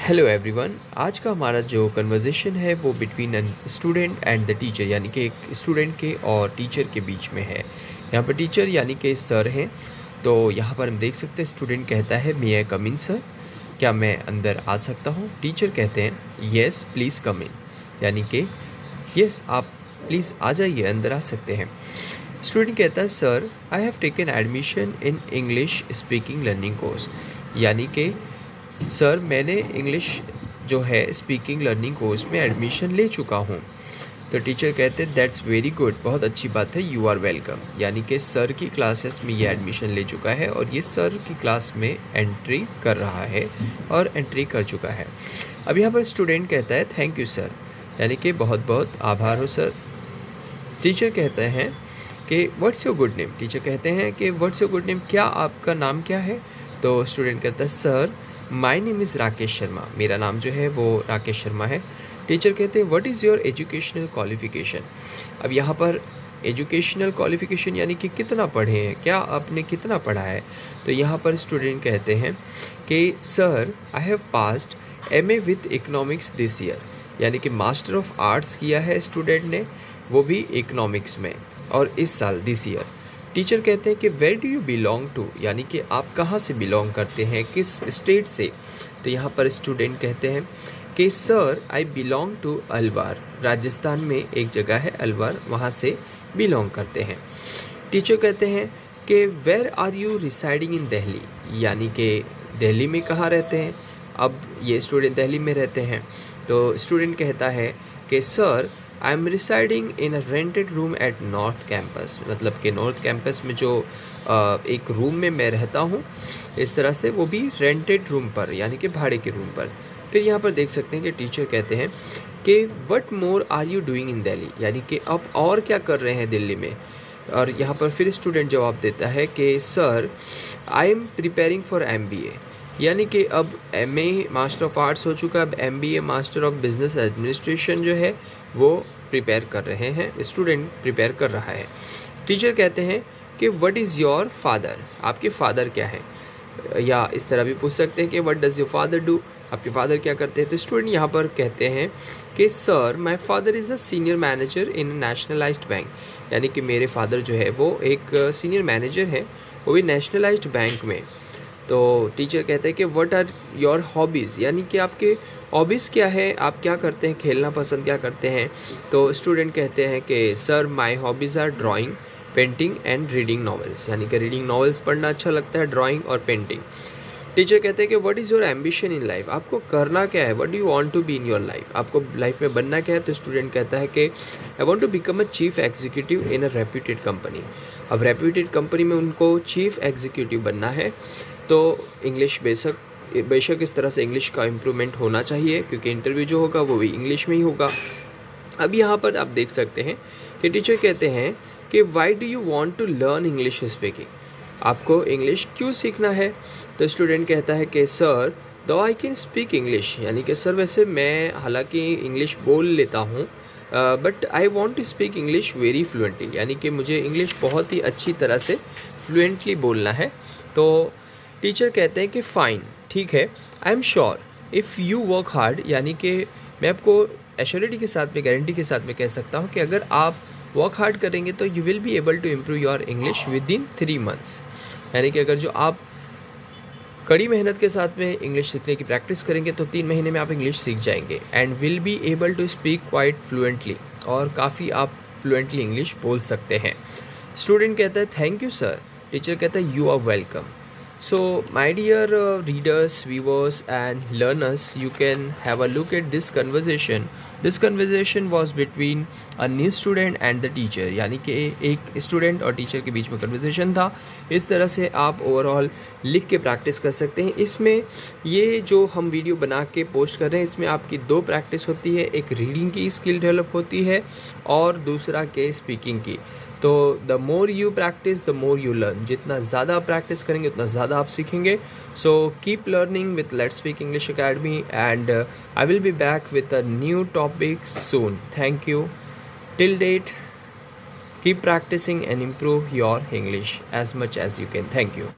Hello everyone. आज का हमारा जो कन्वर्सेशन है वो between an student and the teacher, यानी कि एक स्टूडेंट के और टीचर के बीच में है। यहाँ पर टीचर यानी कि सर हैं। तो यहाँ पर हम देख सकते हैं स्टूडेंट कहता है मे आई कम इन सर, क्या मैं अंदर आ सकता हूँ। टीचर कहते हैं येस प्लीज़ कम इन, यानी कि यस आप प्लीज़ आ जाइए, अंदर आ सकते हैं। स्टूडेंट कहता है sir I have taken admission in English speaking learning course, यानी कि सर मैंने इंग्लिश जो है स्पीकिंग लर्निंग कोर्स में एडमिशन ले चुका हूँ। तो टीचर कहते हैं दैट्स वेरी गुड, बहुत अच्छी बात है, यू आर वेलकम, यानी कि सर की क्लासेस में ये एडमिशन ले चुका है और ये सर की क्लास में एंट्री कर रहा है और एंट्री कर चुका है। अब यहाँ पर स्टूडेंट कहता है थैंक यू सर, यानी कि बहुत बहुत आभार हो सर। टीचर कहते हैं कि what's your good name, teacher कहते हैं कि व्हाट्स योर गुड नेम, क्या आपका नाम क्या है। तो स्टूडेंट कहता है sir my name is Rakesh Sharma, मेरा नाम जो है वो राकेश शर्मा है। टीचर कहते हैं what is your educational qualification. अब यहाँ पर एजुकेशनल क्वालिफ़िकेशन यानी कि कितना पढ़े हैं, क्या आपने कितना पढ़ा है। तो यहाँ पर स्टूडेंट कहते हैं कि sir I have passed MA with economics this year, यानी कि मास्टर ऑफ आर्ट्स किया है स्टूडेंट ने, वो भी इकोनॉमिक्स में, और इस साल दिस ईयर। टीचर कहते हैं कि where do you belong to, यानी कि आप कहाँ से बिलोंग करते हैं, किस स्टेट से। तो यहाँ पर स्टूडेंट कहते हैं कि sir I belong to Alwar, Rajasthan में एक जगह है अलवार, वहाँ से बिलोंग करते हैं। टीचर कहते हैं कि where are you residing in Delhi, यानी कि दिल्ली में कहाँ रहते हैं। अब ये स्टूडेंट दिल्ली में रहते हैं। तो स्टूडेंट कहता है कि sir I am residing in a rented room at north campus, मतलब कि नॉर्थ कैंपस में जो एक रूम में मैं रहता हूँ, इस तरह से, वो भी रेंटेड रूम पर, यानी कि भाड़े के रूम पर। फिर यहाँ पर देख सकते हैं कि टीचर कहते हैं कि what more are you doing in Delhi, यानी कि आप और क्या कर रहे हैं दिल्ली में। और यहाँ पर फिर स्टूडेंट जवाब देता है कि sir I am preparing for MBA, यानी कि अब MA मास्टर ऑफ आर्ट्स हो चुका है, अब MBA master of business administration जो है वो प्रिपेयर कर रहे हैं, स्टूडेंट प्रिपेयर कर रहा है। टीचर कहते हैं कि व्हाट इज़ योर फादर, आपके फादर क्या है, या इस तरह भी पूछ सकते हैं कि what does your father do, आपके फादर क्या करते हैं। तो स्टूडेंट यहाँ पर कहते हैं कि sir my father is a senior manager in nationalised bank, यानी कि मेरे फादर जो है वो एक सीनियर मैनेजर है, वो भी नेशनलाइज्ड बैंक में। तो टीचर कहते हैं कि व्हाट आर योर हॉबीज़, यानी कि आपके हॉबीज़ क्या है, आप क्या करते हैं, खेलना पसंद क्या करते हैं। तो स्टूडेंट कहते हैं कि sir my hobbies are drawing, painting and reading novels, यानी कि रीडिंग नॉवेल्स पढ़ना अच्छा लगता है, ड्राइंग और पेंटिंग। टीचर कहते हैं कि what is your ambition in life, आपको करना क्या है, what do you want to be in your life, आपको लाइफ में बनना क्या है। तो स्टूडेंट कहता है कि I want to become a chief executive in a reputed company. अब रेप्यूटेड कंपनी में उनको चीफ एग्जीक्यूटिव बनना है। तो इंग्लिश बेशक इस तरह से इंग्लिश का इम्प्रूवमेंट होना चाहिए, क्योंकि इंटरव्यू जो होगा वो भी इंग्लिश में ही होगा। अब यहाँ पर आप देख सकते हैं कि टीचर कहते हैं कि why do you want to learn English speaking, आपको इंग्लिश क्यों सीखना है। तो स्टूडेंट कहता है कि सर दो आई कैन स्पीक इंग्लिश, यानी कि सर वैसे मैं हालांकि इंग्लिश बोल लेता हूँ, but I want to speak English very fluently, यानी कि मुझे इंग्लिश बहुत ही अच्छी तरह से फ्लुएंटली बोलना है। तो टीचर कहते हैं कि फ़ाइन, ठीक है, I am sure if you work hard, यानी कि मैं आपको एश्योरिटी के साथ में, गारंटी के साथ में कह सकता हूँ कि अगर आप वर्क हार्ड करेंगे तो you will be able to improve your English within 3 months, यानी कि अगर जो आप कड़ी मेहनत के साथ में इंग्लिश सीखने की प्रैक्टिस करेंगे तो 3 महीने में आप इंग्लिश सीख जाएंगे and will be able to speak quite fluently, और काफ़ी आप फ्लुएंटली इंग्लिश बोल सकते हैं। स्टूडेंट कहता है थैंक यू सर, टीचर कहता है you are welcome. So my dear readers, viewers and learners, you can have a look at this conversation. This conversation was between a new student and the teacher, यानी कि एक student और teacher के बीच में conversation था। इस तरह से आप ओवरऑल लिख के प्रैक्टिस कर सकते हैं। इसमें ये जो हम वीडियो बना के पोस्ट कर रहे हैं, इसमें आपकी 2 प्रैक्टिस होती है, एक रीडिंग की स्किल डेवलप होती है और दूसरा के स्पीकिंग की। तो the more you practice the more you learn, जितना ज़्यादा आप प्रैक्टिस करेंगे उतना ज़्यादा आप सीखेंगे। So keep learning with let's speak English academy and I will be back with a new topic soon. Thank you. Till date keep practicing and improve your English as much as you can. Thank you.